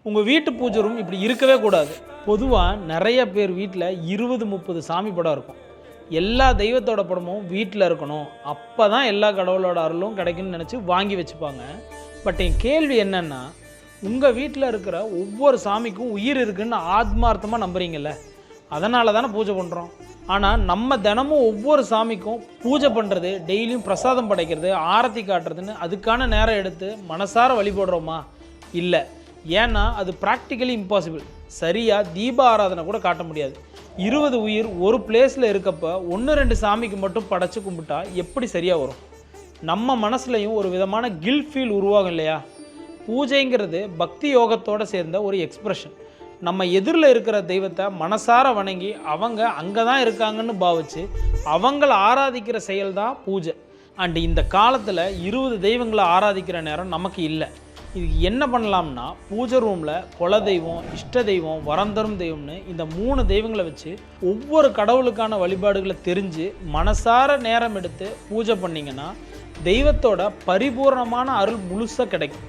உங்கள் வீட்டு பூஜை ரூம் இப்படி இருக்கவே கூடாது. பொதுவாக நிறைய பேர் வீட்டில் 20-30 சாமி படம் இருக்கும். எல்லா தெய்வத்தோட படமும் வீட்டில் இருக்கணும், அப்போ தான் எல்லா கடவுளோட அருளும் கிடைக்குன்னு நினச்சி வாங்கி வச்சுப்பாங்க. பட் என் கேள்வி என்னென்னா, உங்கள் வீட்டில் இருக்கிற ஒவ்வொரு சாமிக்கும் உயிர் இருக்குதுன்னு ஆத்மார்த்தமாக நம்புறீங்கல்ல, அதனால தானே பூஜை பண்ணுறோம். ஆனால் நம்ம தினமும் ஒவ்வொரு சாமிக்கும் பூஜை பண்ணுறது, டெய்லியும் பிரசாதம் படைக்கிறது, ஆரத்தி காட்டுறதுன்னு அதுக்கான நேரம் எடுத்து மனசார வழிபடுறோமா? இல்லை. ஏன்னா அது ப்ராக்டிக்கலி இம்பாசிபிள். சரியாக தீப ஆராதனை கூட காட்ட முடியாது. 20 உயிர் ஒரு பிளேஸில் இருக்கப்போ 1-2 சாமிக்கு மட்டும் படைச்சு கும்பிட்டா எப்படி சரியாக வரும்? நம்ம மனசுலையும் ஒரு விதமான கில்ட் ஃபீல் உருவாகும் இல்லையா? பூஜைங்கிறது பக்தி யோகத்தோடு சேர்ந்த ஒரு எக்ஸ்ப்ரெஷன். நம்ம எதிரில் இருக்கிற தெய்வத்தை மனசார வணங்கி அவங்க அங்கே தான் இருக்காங்கன்னு பாவிச்சு அவங்கள ஆராதிக்கிற செயல் தான் பூஜை. அண்டு இந்த காலத்தில் 20 தெய்வங்களை ஆராதிக்கிற நேரம் நமக்கு இல்லை. இதுக்கு என்ன பண்ணலாம்னா, பூஜை ரூமில் குலதெய்வம், இஷ்ட தெய்வம், வரம் தரும் தெய்வம்னு இந்த 3 தெய்வங்களை வச்சு ஒவ்வொரு கடவுளுக்கான வழிபாடுகளை தெரிஞ்சு மனசார நேரம் எடுத்து பூஜை பண்ணிங்கன்னா தெய்வத்தோட பரிபூர்ணமான அருள் முழுசாக கிடைக்கும்.